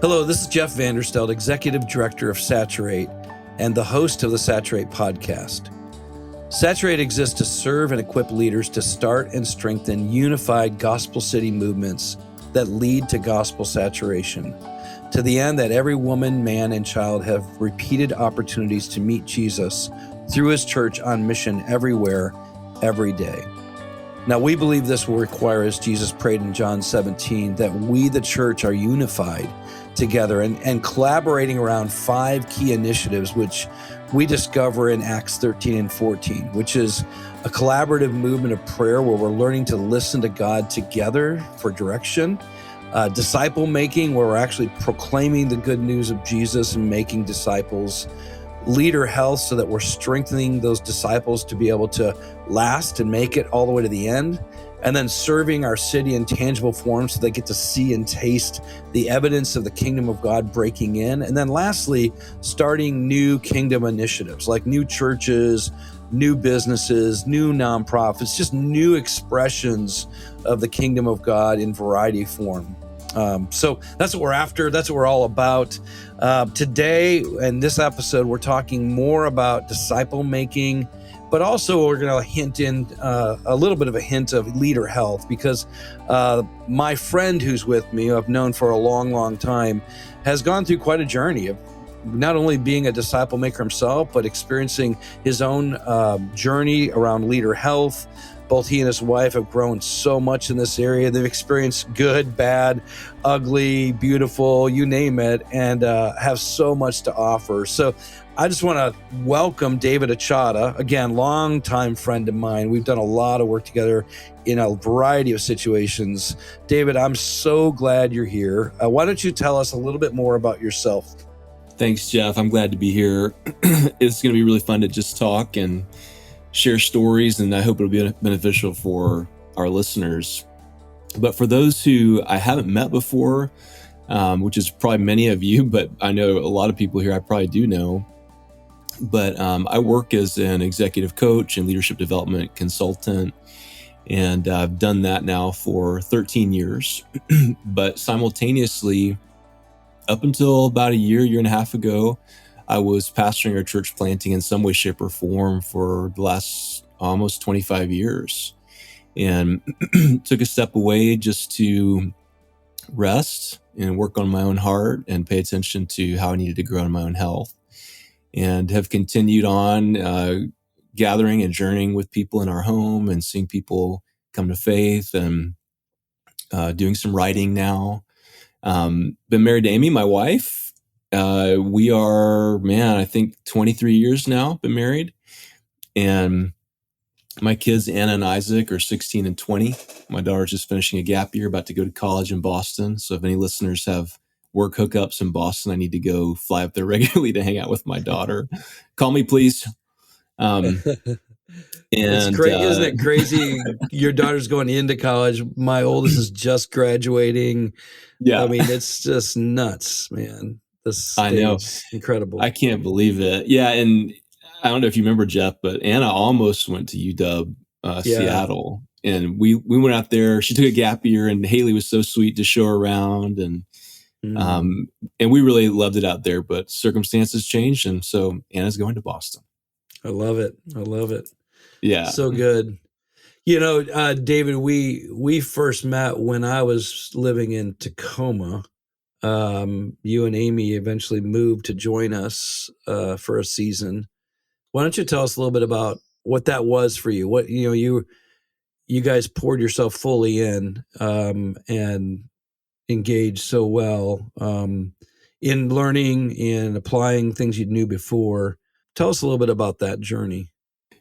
Hello, this is Jeff Vanderstelt, Executive Director of Saturate and the host of the Saturate podcast. Saturate exists to serve and equip leaders to start and strengthen unified gospel city movements that lead to gospel saturation, to the end that every woman, man, and child have repeated opportunities to meet Jesus through his church on mission everywhere, every day. Now, we believe this will require, as Jesus prayed in John 17, that we, the church, are unified together and collaborating around 5 key initiatives, which we discover in Acts 13 and 14, which is a collaborative movement of prayer where we're learning to listen to God together for direction, disciple making, where we're actually proclaiming the good news of Jesus and making disciples, leader health, so that we're strengthening those disciples to be able to last and make it all the way to the end, and then serving our city in tangible forms so they get to see and taste the evidence of the kingdom of God breaking in. And then lastly, starting new kingdom initiatives like new churches, new businesses, new nonprofits, just new expressions of the kingdom of God in variety form. So that's what we're after. That's what we're all about. Today, in this episode, we're talking more about disciple making, but also we're going to hint in a little bit of a hint of leader health, because my friend who's with me, who I've known for a long, long time, has gone through quite a journey of not only being a disciple maker himself, but experiencing his own journey around leader health. Both he and his wife have grown so much in this area. They've experienced good, bad, ugly, beautiful, you name it, and have so much to offer. So I just want to welcome David Achata, again, longtime friend of mine. We've done a lot of work together in a variety of situations. David, I'm so glad you're here. Why don't you tell us a little bit more about yourself? Thanks, Jeff. I'm glad to be here. It's going to be really fun to just talk and share stories, and I hope it'll be beneficial for our listeners. But for those who I haven't met before, which is probably many of you, but I know a lot of people here I probably do know. But I work as an executive coach and leadership development consultant, and I've done that now for 13 years. But simultaneously, up until about a year and a half ago, I was pastoring our church planting in some way, shape, or form for the last almost 25 years, and took a step away just to rest and work on my own heart and pay attention to how I needed to grow in my own health, and have continued on gathering and journeying with people in our home and seeing people come to faith, and doing some writing now. Been married to Amy, my wife. We are, I think 23 years now, been married. And my kids, Anna and Isaac, are 16 and 20. My daughter's just finishing a gap year, about to go to college in Boston. So if any listeners have work hookups in Boston, I need to go fly up there regularly to hang out with my daughter. Call me, please. It's great, isn't it crazy? Your daughter's going into college. My oldest is just graduating. Yeah. I mean, it's just nuts, man. I know. Incredible. I can't believe it. Yeah. And I don't know if you remember, Jeff, but Anna almost went to UW Seattle. And we went out there. She took a gap year, and Haley was so sweet to show her around. And we really loved it out there, but circumstances changed. And so Anna's going to Boston. I love it. Yeah. So good. You know, David, we first met when I was living in Tacoma. You and Amy eventually moved to join us for a season. Why don't you tell us a little bit about what that was for you? What, you guys poured yourself fully in and engaged so well in learning and applying things you knew before. Tell us a little bit about that journey.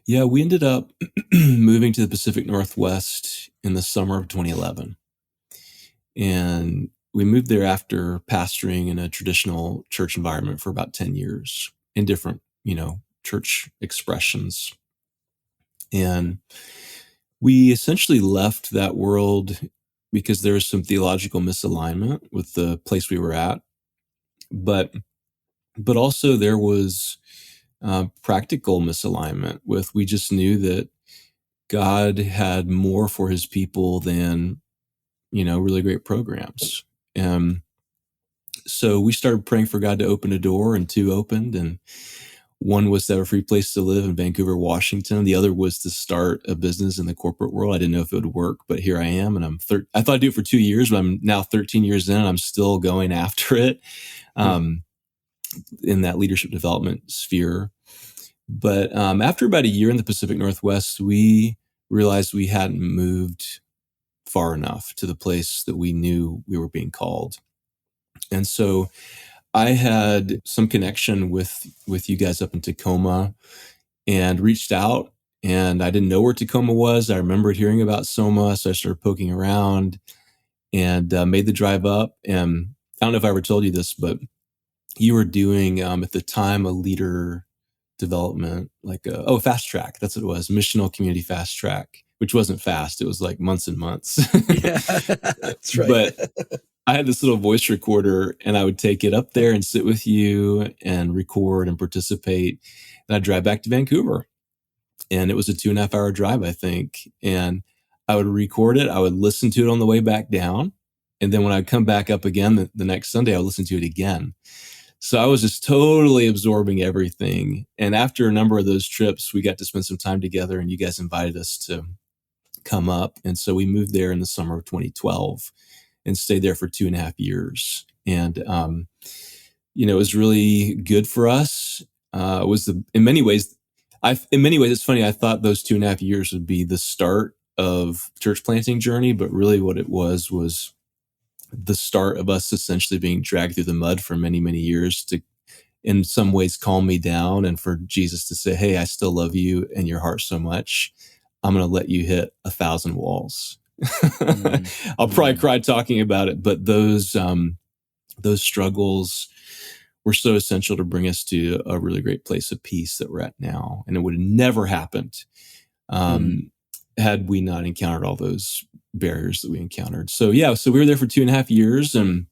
Yeah, we ended up moving to the Pacific Northwest in the summer of 2011. And we moved there after pastoring in a traditional church environment for about 10 years in different, church expressions. And we essentially left that world because there was some theological misalignment with the place we were at. But also there was practical misalignment with, we just knew that God had more for his people than, really great programs. So we started praying for God to open a door, and two opened. And one was to have a free place to live in Vancouver, Washington. The other was to start a business in the corporate world. I didn't know if it would work, but here I am. And I thought I'd do it for 2 years, but I'm now 13 years in, and I'm still going after it in that leadership development sphere. But after about a year in the Pacific Northwest, we realized we hadn't moved far enough to the place that we knew we were being called. And so I had some connection with you guys up in Tacoma and reached out, and I didn't know where Tacoma was. I remembered hearing about Soma, so I started poking around and made the drive up. And I don't know if I ever told you this, but you were doing at the time a leader development, like fast track. That's what it was, missional community fast track, which wasn't fast. It was like months and months. Yeah, that's right. But I had this little voice recorder, and I would take it up there and sit with you and record and participate. And I'd drive back to Vancouver. And it was a 2.5 hour drive, I think. And I would record it. I would listen to it on the way back down. And then when I'd come back up again the next Sunday, I would listen to it again. So I was just totally absorbing everything. And after a number of those trips, we got to spend some time together, and you guys invited us to come up. And so we moved there in the summer of 2012 and stayed there for 2.5 years. And, it was really good for us. In many ways, it's funny. I thought those 2.5 years would be the start of church planting journey, but really what it was the start of us essentially being dragged through the mud for many, many years to, in some ways, calm me down, and for Jesus to say, "Hey, I still love you and your heart so much. I'm going to let you hit 1,000 walls." I'll probably cry talking about it, but those struggles were so essential to bring us to a really great place of peace that we're at now. And it would have never happened had we not encountered all those barriers that we encountered. So we were there for 2.5 years, and it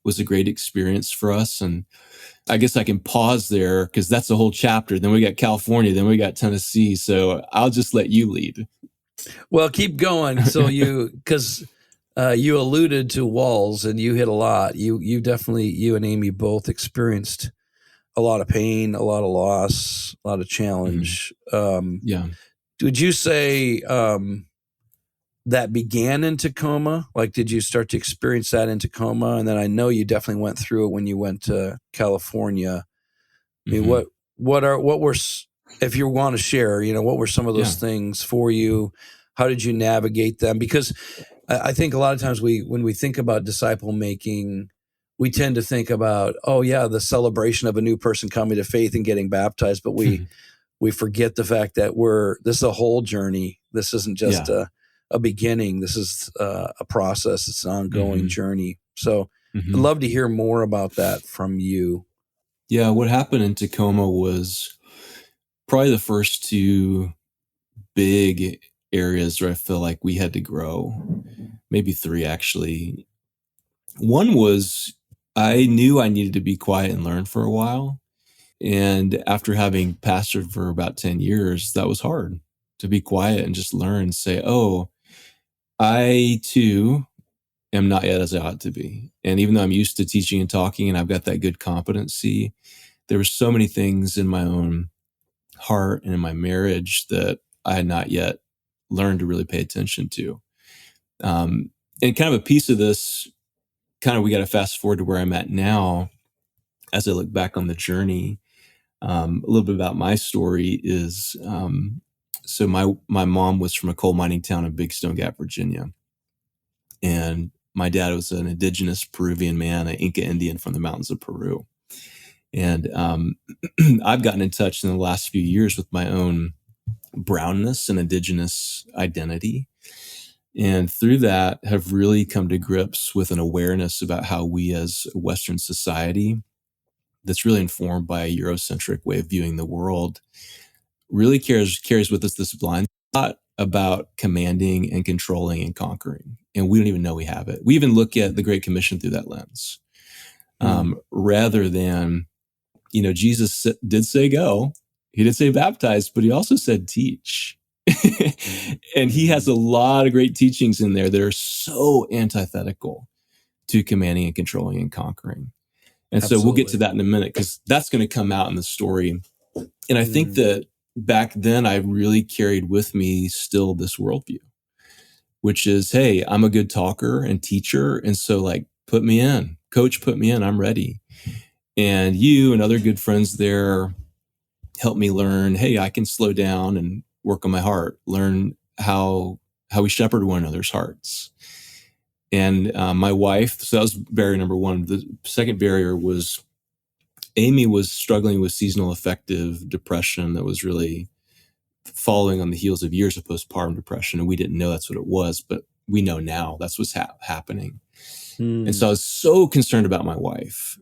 was a great experience for us. And I guess I can pause there because that's a whole chapter. Then we got California, then we got Tennessee. So I'll just let you lead. Well, keep going. So because you alluded to walls, and you hit a lot. You definitely, you and Amy both experienced a lot of pain, a lot of loss, a lot of challenge. Would you say that began in Tacoma? Like, did you start to experience that in Tacoma? And then I know you definitely went through it when you went to California. I mean, what were, if you want to share, what were some of those things for you? How did you navigate them? Because I think a lot of times when we think about disciple making, we tend to think about, the celebration of a new person coming to faith and getting baptized, but we forget the fact that this is a whole journey. This isn't just a beginning. This is a process. It's an ongoing journey. So I'd love to hear more about that from you. Yeah, what happened in Tacoma was probably the first two big areas where I feel like we had to grow. Maybe three, actually. One was I knew I needed to be quiet and learn for a while. And after having pastored for about 10 years, that was hard, to be quiet and just learn and say, I too am not yet as I ought to be. And even though I'm used to teaching and talking and I've got that good competency, there were so many things in my own heart and in my marriage that I had not yet learned to really pay attention to. And kind of a piece of this, we got to fast forward to where I'm at now. As I look back on the journey, a little bit about my story is, so my mom was from a coal mining town in Big Stone Gap, Virginia. And my dad was an indigenous Peruvian man, an Inca Indian from the mountains of Peru. And I've gotten in touch in the last few years with my own brownness and indigenous identity. And through that have really come to grips with an awareness about how we as a Western society that's really informed by a Eurocentric way of viewing the world really carries with us this blind spot about commanding and controlling and conquering. And we don't even know we have it. We even look at the Great Commission through that lens. Rather than, Jesus did say go, he did say baptize, but he also said teach. And he has a lot of great teachings in there that are so antithetical to commanding and controlling and conquering. And Absolutely. so we'll get to that in a minute, because that's going to come out in the story. And I think that back then I really carried with me still this worldview, which is, hey, I'm a good talker and teacher. And so like, put me in, coach, put me in, I'm ready. And you and other good friends there helped me learn, hey, I can slow down and work on my heart, learn how we shepherd one another's hearts. And my wife, so that was barrier number one. The second barrier was Amy was struggling with seasonal affective depression that was really following on the heels of years of postpartum depression. And we didn't know that's what it was, but we know now that's what's happening. And so I was so concerned about my wife.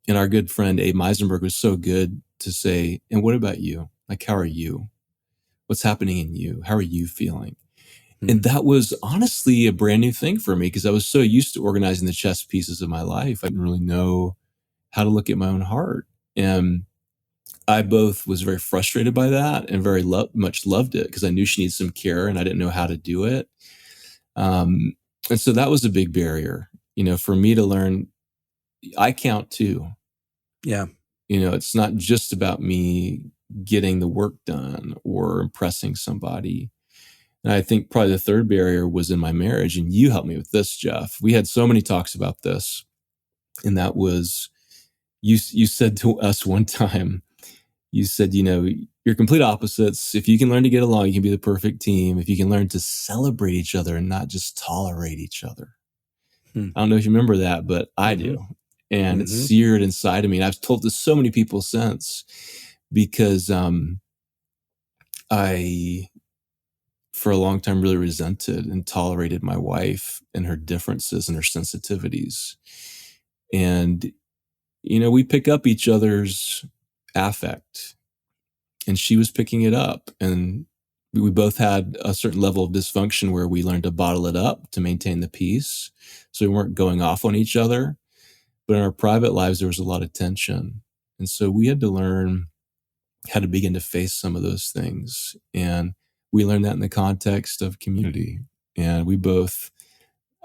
And our good friend Abe Meisenberg was so good to say, and what about you? Like, how are you? What's happening in you? How are you feeling? And that was honestly a brand new thing for me, because I was so used to organizing the chess pieces of my life. I didn't really know how to look at my own heart. And I both was very frustrated by that and very much loved it, because I knew she needed some care and I didn't know how to do it. And so that was a big barrier, for me to learn. I count too. Yeah. It's not just about me getting the work done or impressing somebody. And I think probably the third barrier was in my marriage. And you helped me with this, Jeff. We had so many talks about this. And that was, you said to us one time, you said, you're complete opposites. If you can learn to get along, you can be the perfect team. If you can learn to celebrate each other and not just tolerate each other. I don't know if you remember that, but I do. And it's seared inside of me. And I've told this so many people since, because I, for a long time, really resented and tolerated my wife and her differences and her sensitivities. And, we pick up each other's affect, and she was picking it up. And we both had a certain level of dysfunction where we learned to bottle it up to maintain the peace, so we weren't going off on each other. But in our private lives, there was a lot of tension. And so we had to learn how to begin to face some of those things. And we learned that in the context of community. And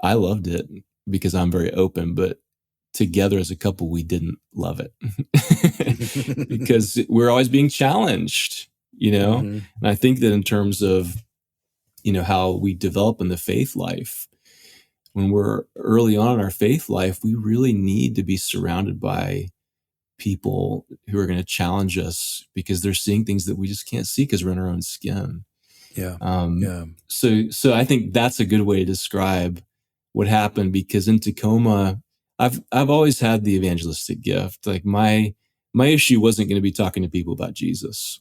I loved it because I'm very open, but together as a couple, we didn't love it because we're always being challenged, And I think that in terms of, how we develop in the faith life, when we're early on in our faith life, we really need to be surrounded by people who are going to challenge us, because they're seeing things that we just can't see because we're in our own skin. Yeah. So I think that's a good way to describe what happened, because in Tacoma, I've always had the evangelistic gift. Like my issue wasn't going to be talking to people about Jesus.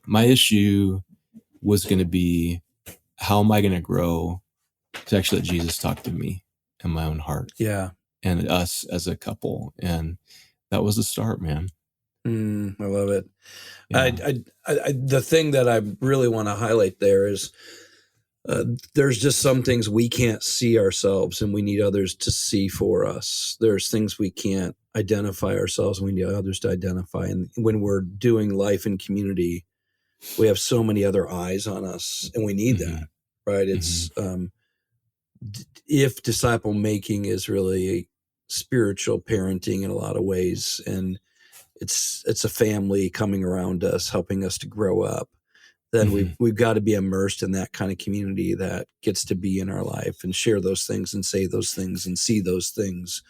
My issue was going to be, how am I going to grow to actually let Jesus talk to me in my own heart? Yeah. And us as a couple. And that was the start, man. I love it. Yeah. The thing that I really want to highlight there is there's just some things we can't see ourselves, and we need others to see for us. There's things we can't identify ourselves, and we need others to identify. And when we're doing life in community, we have so many other eyes on us, and we need that, right? It's if disciple making is really spiritual parenting in a lot of ways, and it's a family coming around us, helping us to grow up, then we've got to be immersed in that kind of community that gets to be in our life and share those things and say those things and see those things.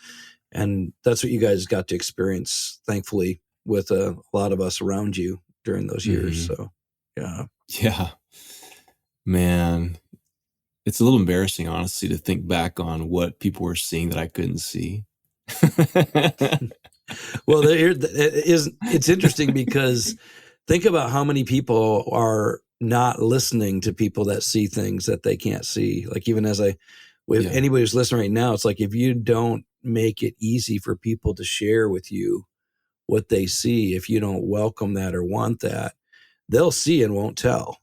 And that's what you guys got to experience, thankfully, with a lot of us around you during those years. So, yeah. Yeah, man, it's a little embarrassing, honestly, to think back on what people were seeing that I couldn't see. Well, it's interesting because think about how many people are not listening to people that see things that they can't see. Like, even anybody who's listening right now, it's like, if you don't make it easy for people to share with you what they see, if you don't welcome that or want that, they'll see and won't tell.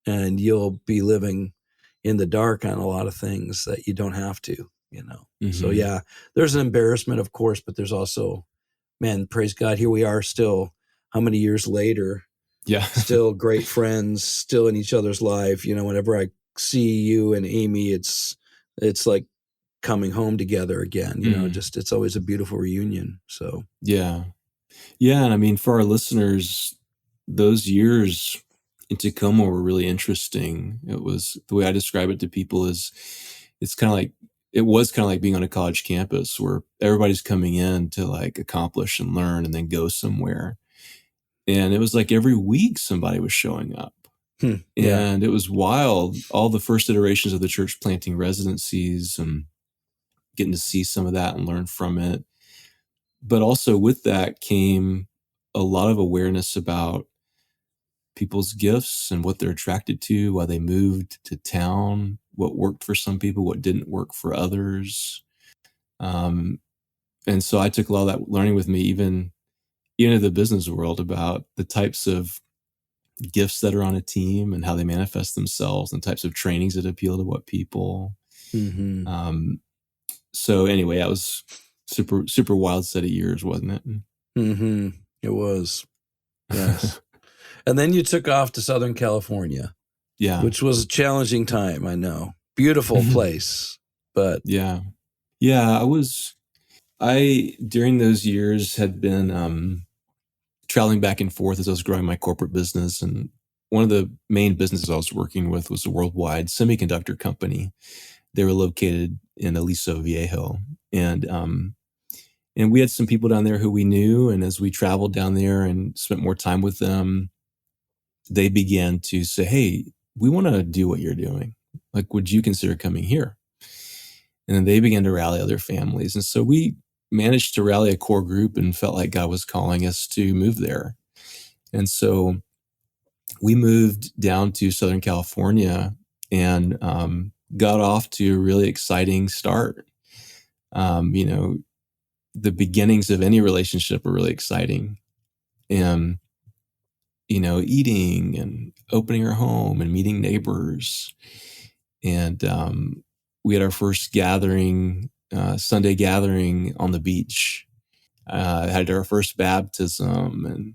And you'll be living in the dark on a lot of things that you don't have to, So yeah, there's an embarrassment, of course, but there's also, man, praise God, here we are still, how many years later, still great friends, still in each other's life. Whenever I see you and Amy, it's like coming home together again. Just it's always a beautiful reunion. So yeah. And I mean, for our listeners, those years in Tacoma were really interesting. It was, the way I describe it to people is, it was kind of like being on a college campus where everybody's coming in to like accomplish and learn and then go somewhere. And it was like every week somebody was showing up. Yeah. And it was wild. All the first iterations of the church planting residencies and getting to see some of that and learn from it. But also with that came a lot of awareness about people's gifts and what they're attracted to, why they moved to town, what worked for some people, what didn't work for others. And so I took a lot of that learning with me, even into the business world, about the types of gifts that are on a team and how they manifest themselves, and types of trainings that appeal to what people. So anyway, that was super wild set of years, wasn't it? It was. Yes. And then you took off to Southern California. Yeah. Which was a challenging time, I know. Beautiful place, but yeah. I during those years had been traveling back and forth as I was growing my corporate business, and one of the main businesses I was working with was a worldwide semiconductor company. They were located in Aliso Viejo, and we had some people down there who we knew. And as we traveled down there and spent more time with them, they began to say, "Hey, we want to do what you're doing. Like, would you consider coming here?" And then they began to rally other families. And so we managed to rally a core group and felt like God was calling us to move there. And so we moved down to Southern California and got off to a really exciting start. The beginnings of any relationship are really exciting. And, eating and opening our home and meeting neighbors. And we had our first gathering, Sunday gathering on the beach. Had our first baptism, and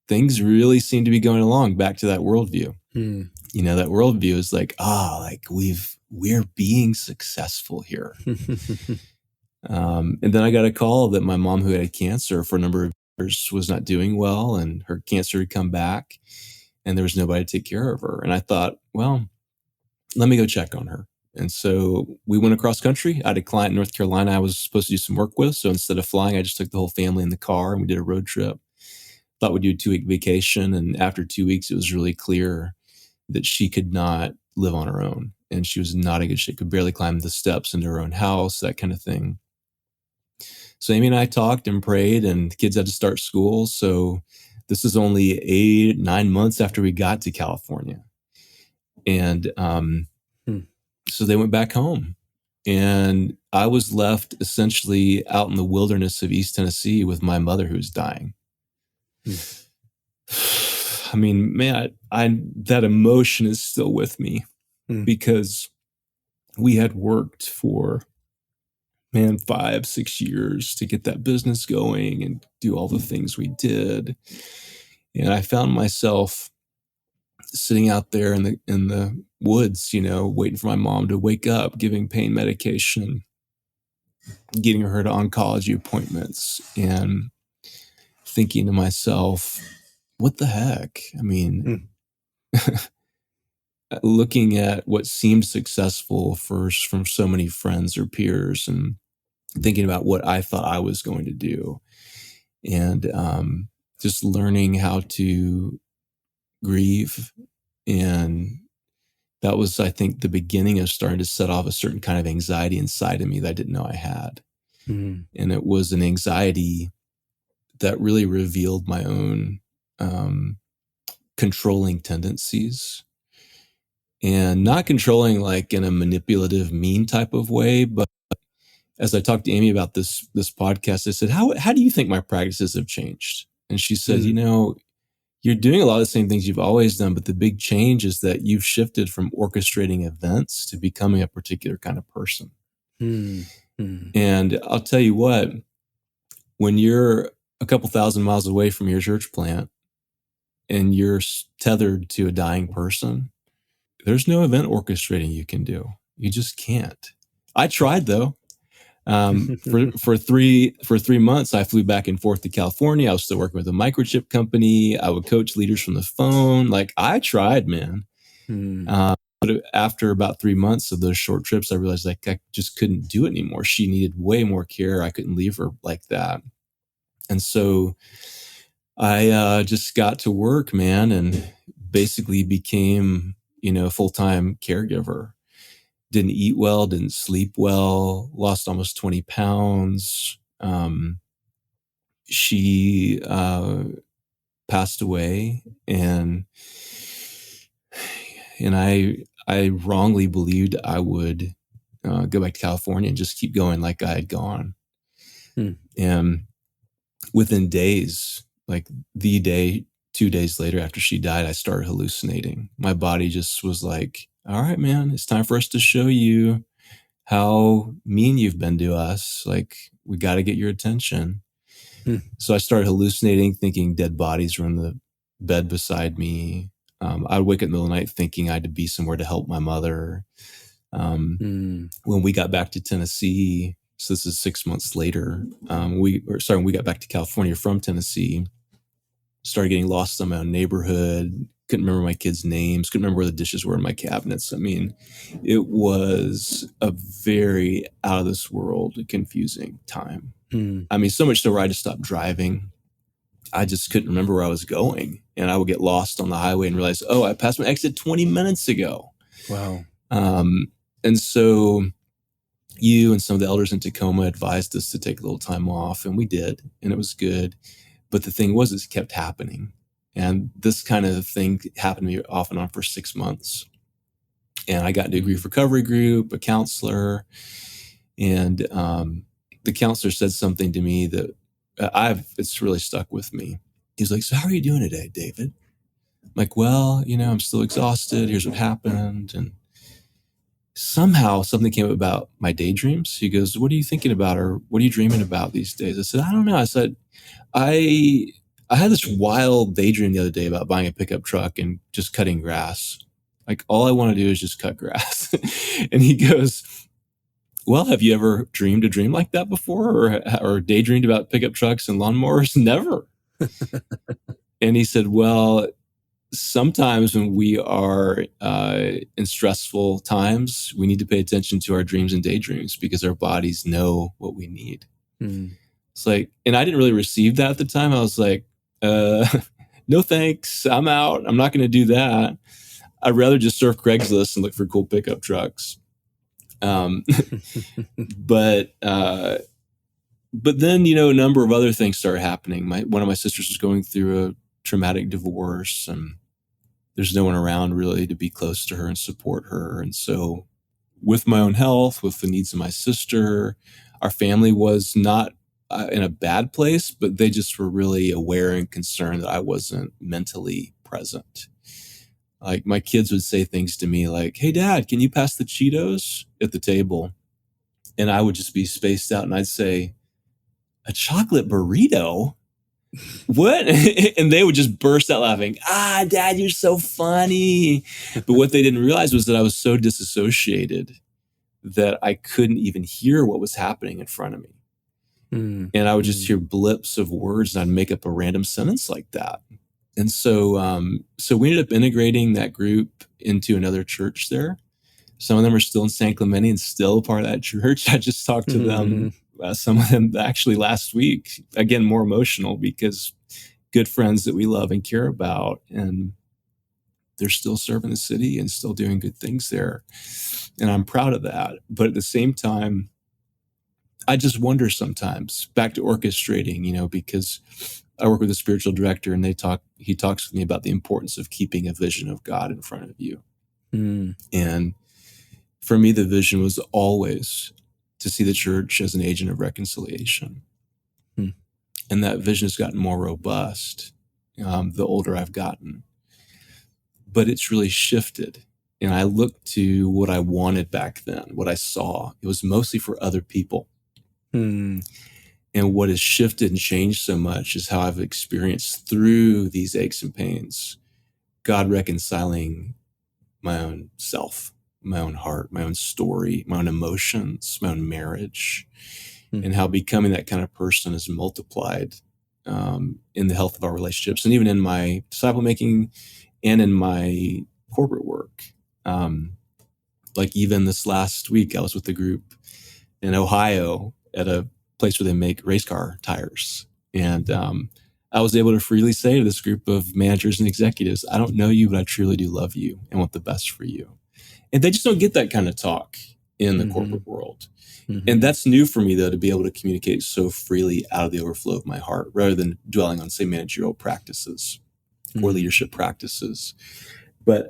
things really seem to be going along. Back to that worldview. That worldview is like, we're being successful here. And then I got a call that my mom, who had cancer for a number of years, was not doing well, and her cancer had come back, and there was nobody to take care of her. And I thought, well, let me go check on her. And so we went across country. I had a client in North Carolina I was supposed to do some work with. So instead of flying, I just took the whole family in the car and we did a road trip. Thought we'd do a 2-week vacation. And after 2 weeks, it was really clear that she could not live on her own. And she was not in good shape, could barely climb the steps into her own house, that kind of thing. So Amy and I talked and prayed, and the kids had to start school. So this is only 8-9 months after we got to California. And so they went back home, and I was left essentially out in the wilderness of East Tennessee with my mother, who was dying. I mean, man, that emotion is still with me because we had worked for 5-6 years to get that business going and do all the things we did. And I found myself sitting out there in the woods, waiting for my mom to wake up, giving pain medication, getting her to oncology appointments, and thinking to myself, what the heck? I mean, looking at what seemed successful first from so many friends or peers, and thinking about what I thought I was going to do, and just learning how to grieve. And that was, I think, the beginning of starting to set off a certain kind of anxiety inside of me that I didn't know I had. And it was an anxiety that really revealed my own controlling tendencies, and not controlling like in a manipulative, mean type of way. But as I talked to Amy about this podcast, I said, how do you think my practices have changed? And she said, you're doing a lot of the same things you've always done, but the big change is that you've shifted from orchestrating events to becoming a particular kind of person. And I'll tell you what, when you're a couple thousand miles away from your church plant and you're tethered to a dying person, there's no event orchestrating you can do. You just can't. I tried though. For 3 months, I flew back and forth to California. I was still working with a microchip company. I would coach leaders from the phone. Like, I tried, man. But after about 3 months of those short trips, I realized like I just couldn't do it anymore. She needed way more care. I couldn't leave her like that. And so I just got to work, man, and basically became, a full-time caregiver. Didn't eat well, didn't sleep well, lost almost 20 pounds. She passed away, and I wrongly believed I would go back to California and just keep going like I had gone. And within days, like the day, 2 days later after she died, I started hallucinating. My body just was like, all right, man, it's time for us to show you how mean you've been to us. Like, we got to get your attention. So I started hallucinating, thinking dead bodies were in the bed beside me. I would wake up in the middle of the night thinking I had to be somewhere to help my mother. When we got back to Tennessee, so this is 6 months later, when we got back to California from Tennessee, started getting lost in my own neighborhood, couldn't remember my kids' names, couldn't remember where the dishes were in my cabinets. I mean, it was a very out of this world confusing time. I mean, so much so where I just stopped driving. I just couldn't remember where I was going. And I would get lost on the highway and realize, oh, I passed my exit 20 minutes ago. Wow. And so you and some of the elders in Tacoma advised us to take a little time off, and we did, and it was good. But the thing was, it kept happening. And this kind of thing happened to me off and on for 6 months. And I got into a grief recovery group, a counselor, and the counselor said something to me that it's really stuck with me. He's like, so how are you doing today, David? I'm like, well, I'm still exhausted. Here's what happened. And somehow something came up about my daydreams. He goes, what are you thinking about, or what are you dreaming about these days? I said, I don't know. I said, I had this wild daydream the other day about buying a pickup truck and just cutting grass. Like, all I want to do is just cut grass. And he goes, well, have you ever dreamed a dream like that before, or daydreamed about pickup trucks and lawnmowers? Never. And he said, well, sometimes when we are in stressful times, we need to pay attention to our dreams and daydreams because our bodies know what we need. It's like, and I didn't really receive that at the time. I was like, no thanks, I'm out. I'm not going to do that. I'd rather just surf Craigslist and look for cool pickup trucks. But then, a number of other things started happening. One of my sisters was going through a traumatic divorce, and there's no one around really to be close to her and support her. And so with my own health, with the needs of my sister, our family was not in a bad place, but they just were really aware and concerned that I wasn't mentally present. Like, my kids would say things to me like, hey, Dad, can you pass the Cheetos at the table? And I would just be spaced out, and I'd say, a chocolate burrito? What? And they would just burst out laughing. Dad, you're so funny. But what they didn't realize was that I was so disassociated that I couldn't even hear what was happening in front of me. And I would just hear blips of words, and I'd make up a random sentence like that. And so we ended up integrating that group into another church there. Some of them are still in San Clemente and still part of that church. I just talked to them, some of them actually last week. Again, more emotional because good friends that we love and care about, and they're still serving the city and still doing good things there. And I'm proud of that. But at the same time, I just wonder sometimes, back to orchestrating, because I work with a spiritual director, and he talks with me about the importance of keeping a vision of God in front of you. And for me, the vision was always to see the church as an agent of reconciliation. And that vision has gotten more robust the older I've gotten. But it's really shifted. And I look to what I wanted back then, what I saw. It was mostly for other people. And what has shifted and changed so much is how I've experienced through these aches and pains, God reconciling my own self. my own heart, my own story, my own emotions, my own marriage, and how becoming that kind of person is multiplied in the health of our relationships, and even in my disciple making and in my corporate work. Like even this last week, I was with a group in Ohio at a place where they make race car tires. And I was able to freely say to this group of managers and executives, I don't know you, but I truly do love you and want the best for you. And they just don't get that kind of talk in the corporate world. And that's new for me, though, to be able to communicate so freely out of the overflow of my heart, rather than dwelling on, say, managerial practices or leadership practices. But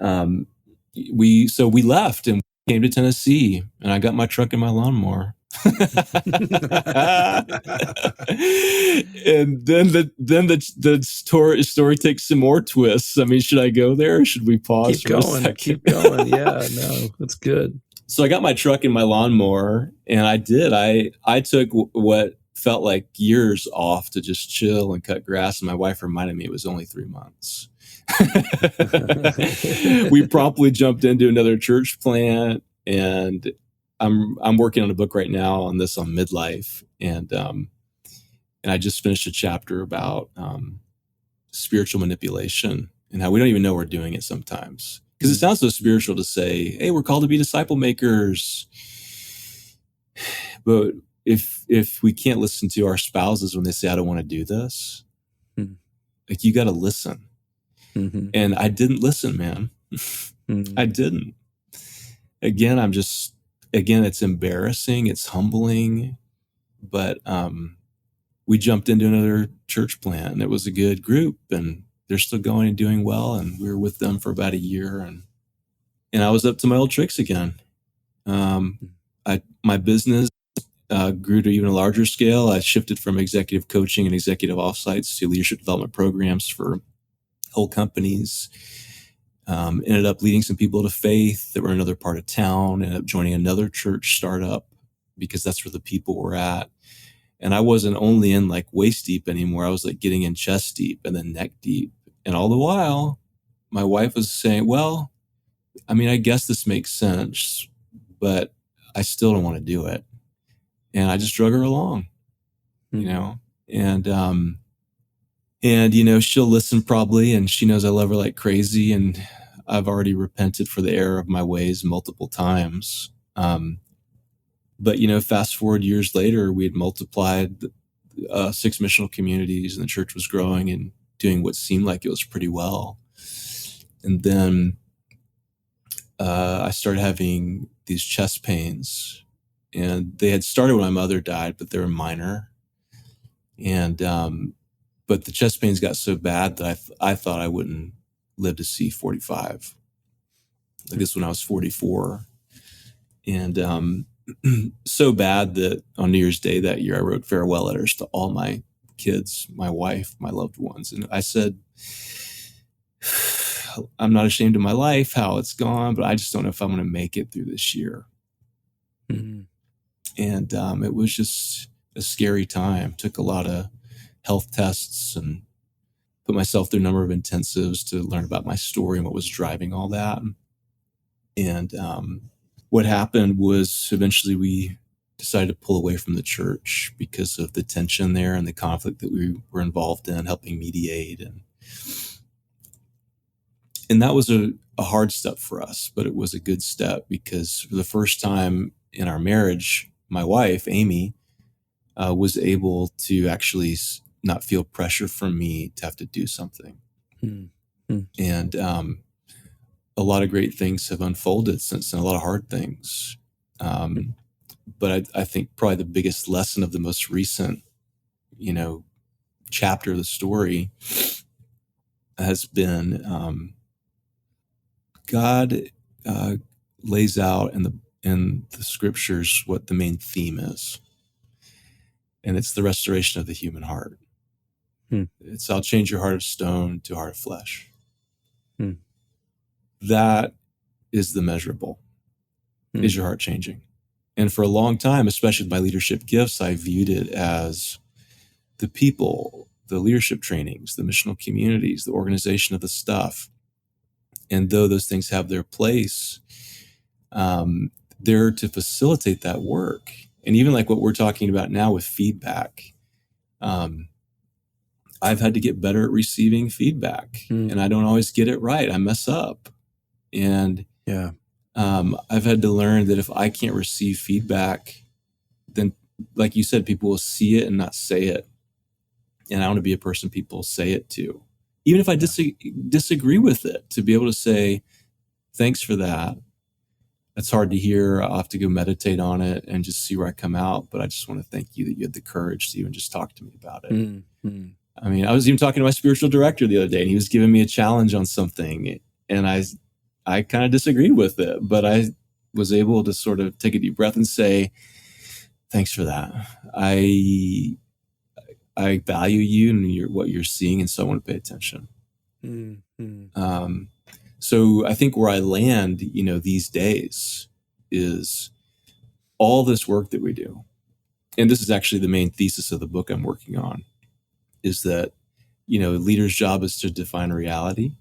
we left and came to Tennessee, and I got my truck and my lawnmower. And then the story takes some more twists. I mean, should I go there, or should we pause for a second? Keep going. Yeah, no, that's good. So I got my truck and my lawnmower, and I did. I took what felt like years off to just chill and cut grass, and my wife reminded me it was only 3 months. We promptly jumped into another church plant, and I'm working on a book right now on midlife, and I just finished a chapter about spiritual manipulation and how we don't even know we're doing it sometimes. Because it sounds so spiritual to say, hey, we're called to be disciple makers. But if we can't listen to our spouses when they say, I don't want to do this, like, you got to listen. And I didn't listen, man. I didn't. Again, it's embarrassing. It's humbling. But we jumped into another church plant, and it was a good group, and they're still going and doing well. And we were with them for about a year, and I was up to my old tricks again. My business grew to even a larger scale. I shifted from executive coaching and executive offsites to leadership development programs for whole companies. Ended up leading some people to faith that were in another part of town. Ended up joining another church startup because that's where the people were at. And I wasn't only in like waist deep anymore. I was like getting in chest deep and then neck deep. And all the while, my wife was saying, well, I mean, I guess this makes sense, but I still don't want to do it. And I just drug her along, and she'll listen probably, and she knows I love her like crazy. And I've already repented for the error of my ways multiple times. But, fast forward years later, we had multiplied 6 missional communities, and the church was growing and doing what seemed like it was pretty well. And then I started having these chest pains, and they had started when my mother died, but they were minor. And but the chest pains got so bad that I thought I wouldn't live to see 45. Like this when I was 44. And so bad that on New Year's Day that year, I wrote farewell letters to all my kids, my wife, my loved ones. And I said, I'm not ashamed of my life, how it's gone, but I just don't know if I'm going to make it through this year. And it was just a scary time. Took a lot of health tests and put myself through a number of intensives to learn about my story and what was driving all that. And what happened was eventually we decided to pull away from the church because of the tension there and the conflict that we were involved in, helping mediate. And that was a hard step for us, but it was a good step because for the first time in our marriage, my wife, Amy, was able to actually not feel pressure from me to have to do something. And a lot of great things have unfolded since then, a lot of hard things. But I think probably the biggest lesson of the most recent, chapter of the story has been God lays out in the scriptures what the main theme is. And it's the restoration of the human heart. It's, I'll change your heart of stone to a heart of flesh. That is the measurable. Is your heart changing? And for a long time, especially with my leadership gifts, I viewed it as the people, the leadership trainings, the missional communities, the organization of the stuff. And though those things have their place, they're to facilitate that work. And even like what we're talking about now with feedback, I've had to get better at receiving feedback, and I don't always get it right. I mess up. And I've had to learn that if I can't receive feedback, then, like you said, people will see it and not say it. And I want to be a person people say it to, even if I disagree with it, to be able to say, thanks for that. That's hard to hear. I'll have to go meditate on it and just see where I come out. But I just want to thank you that you had the courage to even just talk to me about it. Mm-hmm. I mean, I was even talking to my spiritual director the other day, and he was giving me a challenge on something, and I kind of disagreed with it, but I was able to sort of take a deep breath and say, thanks for that. I value you and what you're seeing, and so I want to pay attention. Mm-hmm. So I think where I land, these days is all this work that we do. And this is actually the main thesis of the book I'm working on, is that, leader's job is to define reality.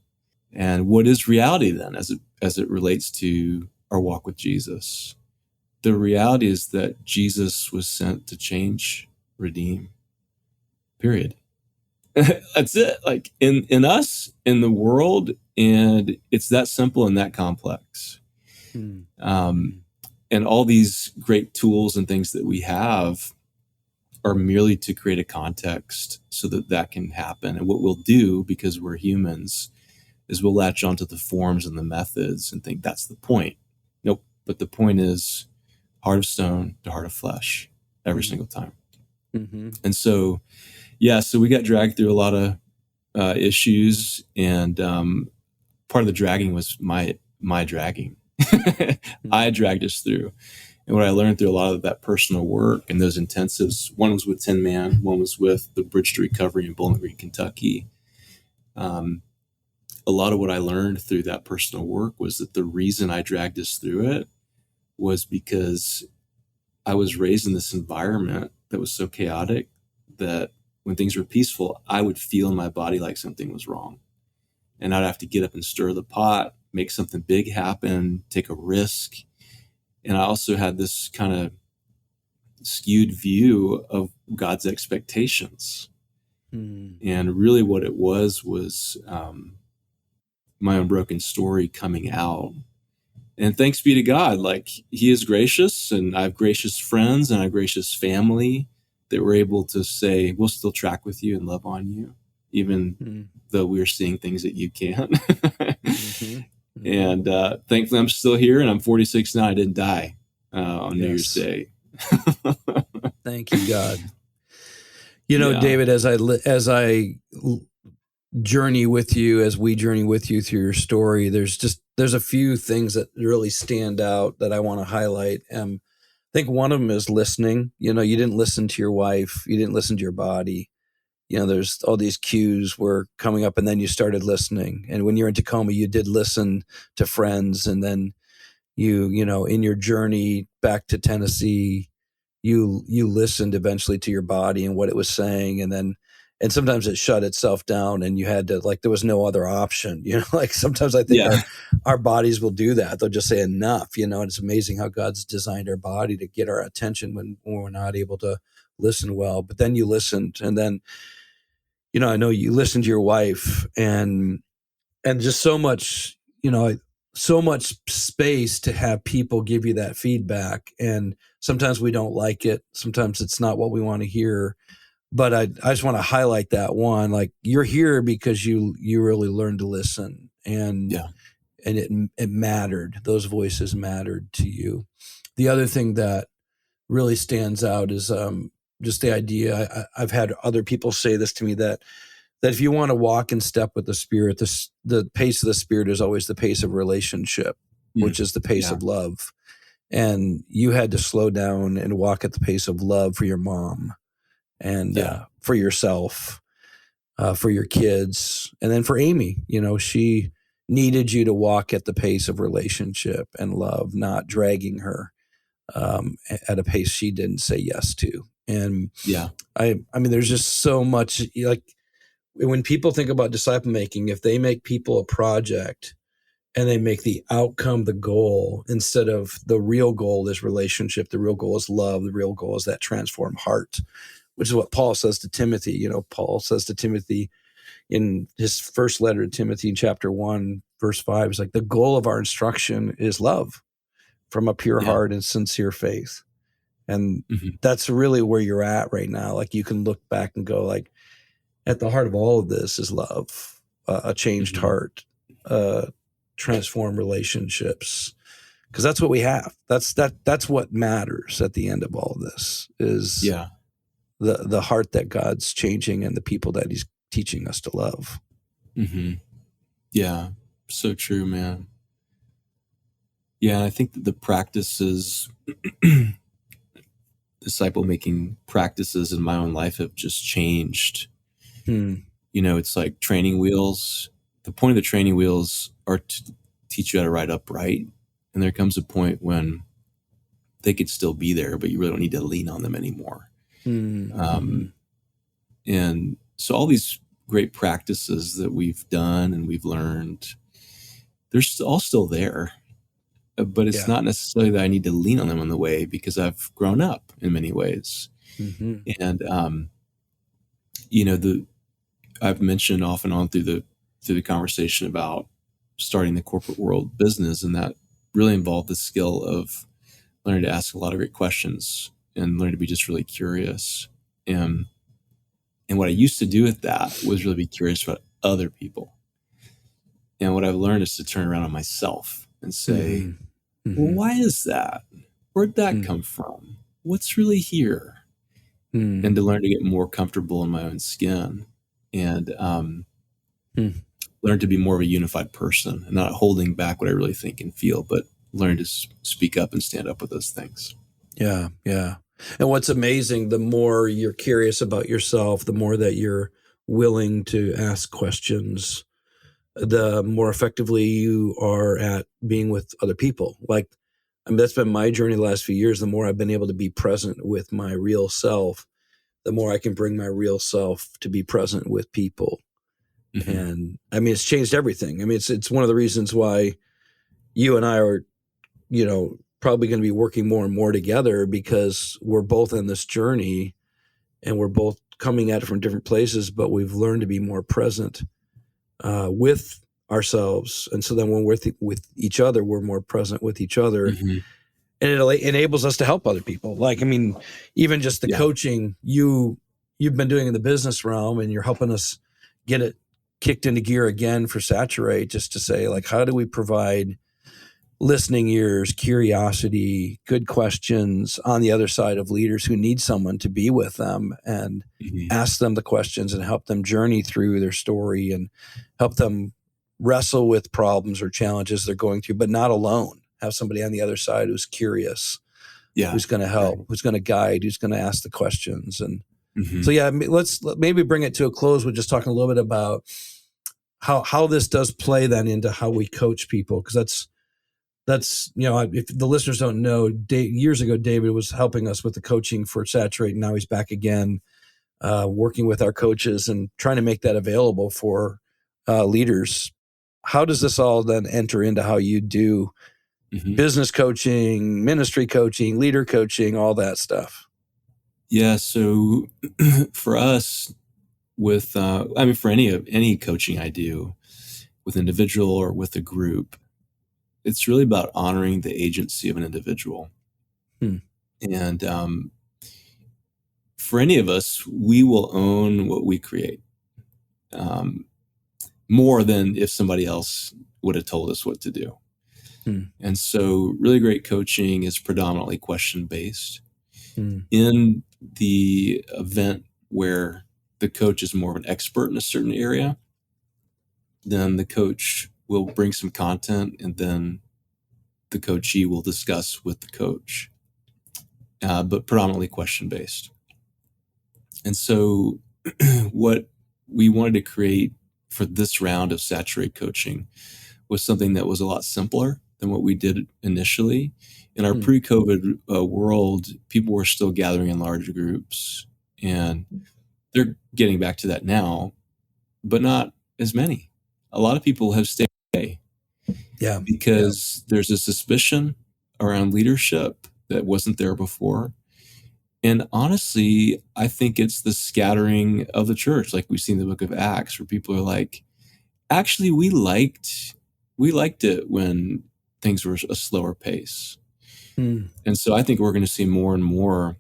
And what is reality then as it relates to our walk with Jesus? The reality is that Jesus was sent to change, redeem, period. That's it. Like in us, in the world, and it's that simple and that complex. And all these great tools and things that we have are merely to create a context so that can happen. And what we'll do, because we're humans, is we'll latch onto the forms and the methods and think that's the point. Nope. But the point is heart of stone to heart of flesh every single time. Mm-hmm. And so, so we got dragged through a lot of issues, and part of the dragging was my dragging. I dragged us through. And what I learned through a lot of that personal work and those intensives, one was with 10 Man, one was with the Bridge to Recovery in Bowling Green, Kentucky. A lot of what I learned through that personal work was that the reason I dragged us through it was because I was raised in this environment that was so chaotic that when things were peaceful, I would feel in my body like something was wrong. And I'd have to get up and stir the pot, make something big happen, take a risk. And I also had this kind of skewed view of God's expectations. And really what it was my own broken story coming out. And thanks be to God, like he is gracious, and I have gracious friends and I have gracious family that were able to say, we'll still track with you and love on you, even though we're seeing things that you can't. And thankfully I'm still here, and I'm 46 now. I didn't die on New Year's Day. Thank you, God. David, as I journey with you, as we journey with you through your story, there's a few things that really stand out that I want to highlight. I think one of them is listening. You didn't listen to your wife. You didn't listen to your body. There's all these cues were coming up, and then you started listening. And when you're in Tacoma, you did listen to friends. And then you in your journey back to Tennessee, you listened eventually to your body and what it was saying. And sometimes it shut itself down, and you had to, like, there was no other option, like sometimes I think our bodies will do that. They'll just say enough, and it's amazing how God's designed our body to get our attention when we're not able to listen well. But then you listened, and then, I know you listened to your wife, and just so much, so much space to have people give you that feedback. And sometimes we don't like it. Sometimes it's not what we want to hear. But I just want to highlight that one, like you're here because you really learned to listen, and it mattered. Those voices mattered to you. The other thing that really stands out is just the idea. I've had other people say this to me, that if you want to walk in step with the Spirit, the pace of the Spirit is always the pace of relationship, which is the pace of love. And you had to slow down and walk at the pace of love for your mom, and for yourself, for your kids, and then for Amy. She needed you to walk at the pace of relationship and love, not dragging her at a pace she didn't say yes to. And I mean, there's just so much, like when people think about disciple making, if they make people a project and they make the outcome the goal instead of the real goal is relationship. The real goal is love. The real goal is that transformed heart, which is what Paul says to Timothy. You know, Paul says to Timothy in his first letter to Timothy in chapter 1, verse 5, is like, the goal of our instruction is love from a pure heart and sincere faith. And that's really where you're at right now. Like, you can look back and go, like, at the heart of all of this is love, a changed heart, transform relationships, because that's what we have. That's what matters at the end of all of this is the heart that God's changing and the people that he's teaching us to love. Yeah, so true, man. Yeah, I think that the practices, disciple making practices in my own life have just changed. You know, it's like training wheels. The point of the training wheels are to teach you how to ride upright. And there comes a point when they could still be there, but you really don't need to lean on them anymore. And so all these great practices that we've done and we've learned, they're all still there. But it's not necessarily that I need to lean on them on the way, because I've grown up in many ways. And, you know, I've mentioned off and on through the conversation about starting the corporate world business, and that really involved the skill of learning to ask a lot of great questions and learning to be just really curious. And what I used to do with that was really be curious about other people. And what I've learned is to turn around on myself and say, well, why is that? Where'd that come from? What's really here? And to learn to get more comfortable in my own skin and learn to be more of a unified person and not holding back what I really think and feel, but learn to speak up and stand up with those things. Yeah. And what's amazing, the more you're curious about yourself, the more that you're willing to ask questions, the more effectively you are at being with other people. Like, I mean, that's been my journey the last few years. The more I've been able to be present with my real self, the more I can bring my real self to be present with people. And I mean, it's changed everything. I mean, it's one of the reasons why you and I are, you know, probably going to be working more and more together, because we're both in this journey and we're both coming at it from different places, but we've learned to be more present with ourselves. And so then when we're with each other, we're more present with each other. And it enables us to help other people. Like, I mean, even just the coaching you've been doing in the business realm, and you're helping us get it kicked into gear again for Saturate, just to say, like, how do we provide listening ears, curiosity, good questions on the other side of leaders who need someone to be with them and ask them the questions and help them journey through their story and help them wrestle with problems or challenges they're going through, but not alone. Have somebody on the other side who's curious, who's going to help, who's going to guide, who's going to ask the questions. And so, let's maybe bring it to a close with just talking a little bit about how this does play then into how we coach people. Because that's, you know, if the listeners don't know, years ago, David was helping us with the coaching for Saturate. And now he's back again, working with our coaches and trying to make that available for leaders. How does this all then enter into how you do business coaching, ministry coaching, leader coaching, all that stuff? Yeah. So for us, with for any coaching I do with individual or with a group, it's really about honoring the agency of an individual. And for any of us, we will own what we create more than if somebody else would have told us what to do. And so really great coaching is predominantly question-based. In the event where the coach is more of an expert in a certain area, then the coach will bring some content, and then the coachee will discuss with the coach, but predominantly question-based. And so what we wanted to create for this round of Saturate coaching was something that was a lot simpler than what we did initially. In our pre-COVID world, people were still gathering in large groups, and they're getting back to that now, but not as many. A lot of people have stayed away. Yeah. because there's a suspicion around leadership that wasn't there before. And honestly, I think it's the scattering of the church, like we see in the book of Acts, where people are like, actually, we liked it when things were a slower pace. Mm. And so I think we're going to see more and more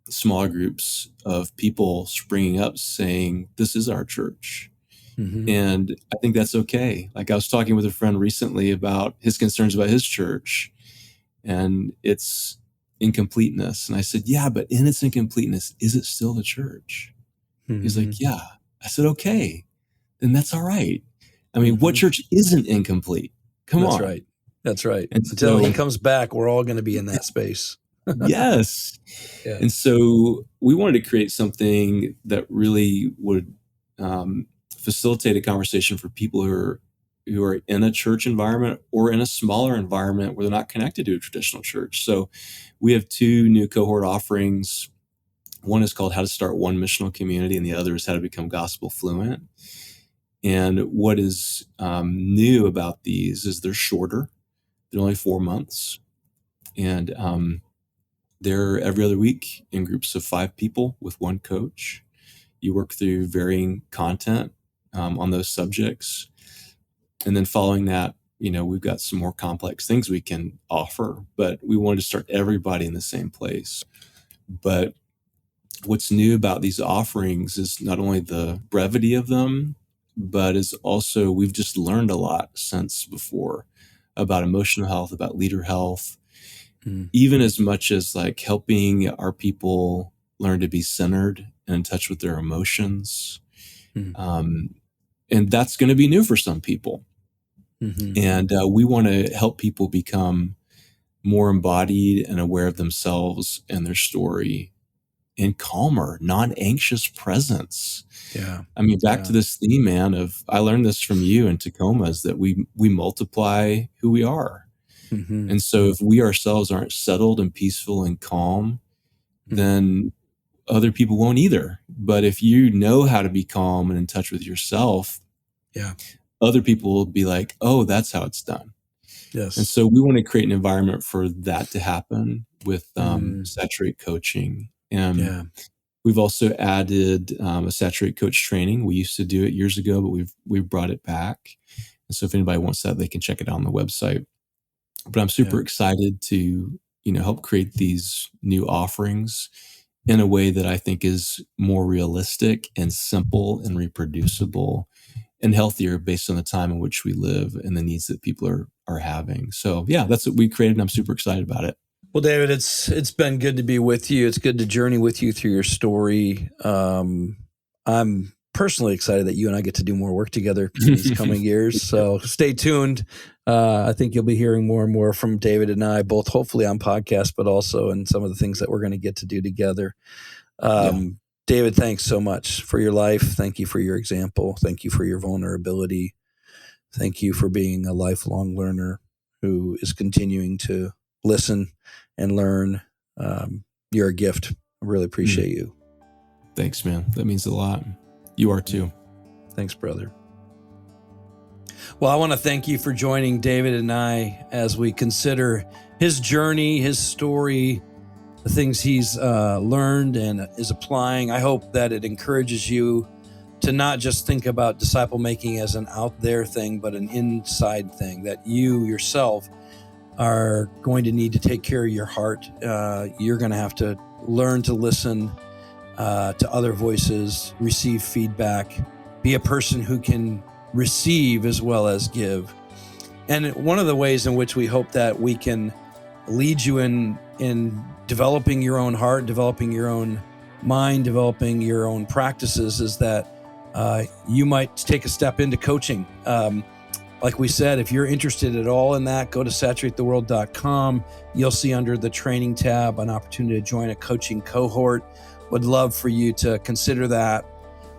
smaller groups of people springing up saying, this is our church. Mm-hmm. And I think that's okay. Like I was talking with a friend recently about his concerns about his church and its incompleteness. And I said, yeah, but in its incompleteness, is it still the church? Mm-hmm. He's like, yeah. I said, okay, then that's all right. I mean, Mm-hmm. what church isn't incomplete? Come That's on. right. That's right. And Until so, he comes back, we're all going to be in that space. yes. Yeah. And so we wanted to create something that really would facilitate a conversation for people who are in a church environment or in a smaller environment where they're not connected to a traditional church. So we have 2 new cohort offerings. One is called How to Start One Missional Community, and the other is How to Become Gospel Fluent. And what is new about these is they're shorter. They're only 4 months. And they're every other week in groups of 5 people with 1 coach. You work through varying content on those subjects. And then following that, we've got some more complex things we can offer, but we wanted to start everybody in the same place. But what's new about these offerings is not only the brevity of them, but is also we've just learned a lot since before about emotional health, about leader health, even as much as like helping our people learn to be centered and in touch with their emotions. And that's going to be new for some people. Mm-hmm. And we want to help people become more embodied and aware of themselves and their story in calmer, non-anxious presence. Yeah. I mean, back to this theme, man, of I learned this from you in Tacoma, is that we multiply who we are. Mm-hmm. And so if we ourselves aren't settled and peaceful and calm, then other people won't either. But if you know how to be calm and in touch with yourself, other people will be like, oh, that's how it's done. Yes. And so we want to create an environment for that to happen with Saturate coaching. And we've also added a Saturate coach training. We used to do it years ago, but we've brought it back. And so if anybody wants that, they can check it out on the website. But I'm super excited to, help create these new offerings in a way that I think is more realistic and simple and reproducible and healthier based on the time in which we live and the needs that people are having. So yeah, that's what we created, and I'm super excited about it. Well, David, it's been good to be with you. It's good to journey with you through your story. I'm personally excited that you and I get to do more work together in these coming years. So stay tuned. I think you'll be hearing more and more from David and I, both hopefully on podcasts, but also in some of the things that we're going to get to do together. David, thanks so much for your life. Thank you for your example. Thank you for your vulnerability. Thank you for being a lifelong learner who is continuing to listen and learn. You're a gift. I really appreciate you. Thanks, man. That means a lot. You are too. Thanks, brother. Well, I want to thank you for joining David and I as we consider his journey, his story, the things he's learned and is applying. I hope that it encourages you to not just think about disciple making as an out there thing, but an inside thing, that you yourself are going to need to take care of your heart. You're going to have to learn to listen to other voices, receive feedback, be a person who can receive as well as give. And one of the ways in which we hope that we can lead you in developing your own heart, developing your own mind, developing your own practices is that you might take a step into coaching. Like we said, if you're interested at all in that, go to saturatetheworld.com. You'll see under the training tab an opportunity to join a coaching cohort. Would love for you to consider that.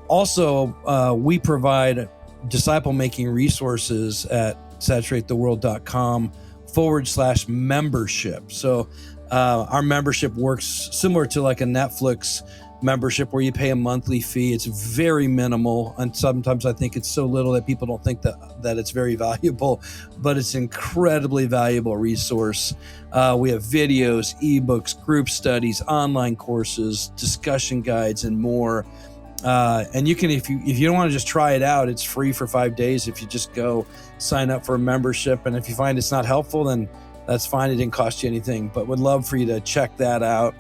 Also, we provide disciple-making resources at saturatetheworld.com/membership. So our membership works similar to like a Netflix membership where you pay a monthly fee. It's very minimal, and sometimes I think it's so little that people don't think that it's very valuable, but it's an incredibly valuable resource. We have videos, ebooks, group studies, online courses, discussion guides, and more. And you can, if you don't want to just try it out, it's free for 5 days. If you just go sign up for a membership, and if you find it's not helpful, then that's fine. It didn't cost you anything, but would love for you to check that out.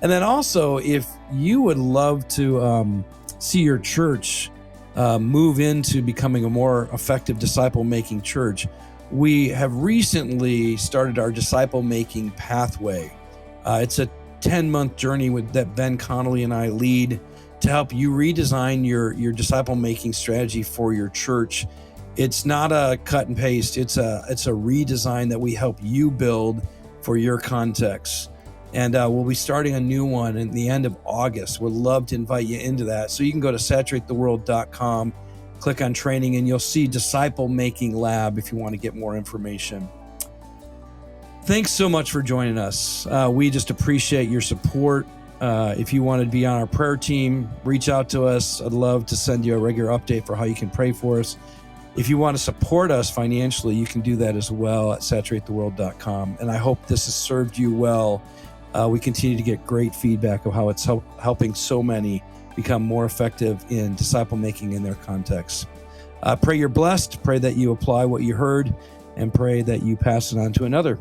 And then also, if you would love to see your church move into becoming a more effective disciple-making church, we have recently started our disciple-making pathway. It's a 10-month journey that Ben Connolly and I lead to help you redesign your disciple-making strategy for your church. It's not a cut and paste. It's a redesign that we help you build for your context. And we'll be starting a new one at the end of August. We'd love to invite you into that. So you can go to saturatetheworld.com, click on training, and you'll see Disciple Making Lab if you want to get more information. Thanks so much for joining us. We just appreciate your support. If you want to be on our prayer team, reach out to us. I'd love to send you a regular update for how you can pray for us. If you want to support us financially, you can do that as well at saturatetheworld.com. And I hope this has served you well. We continue to get great feedback of how it's helping so many become more effective in disciple making in their context. Pray you're blessed. Pray that you apply what you heard, and pray that you pass it on to another.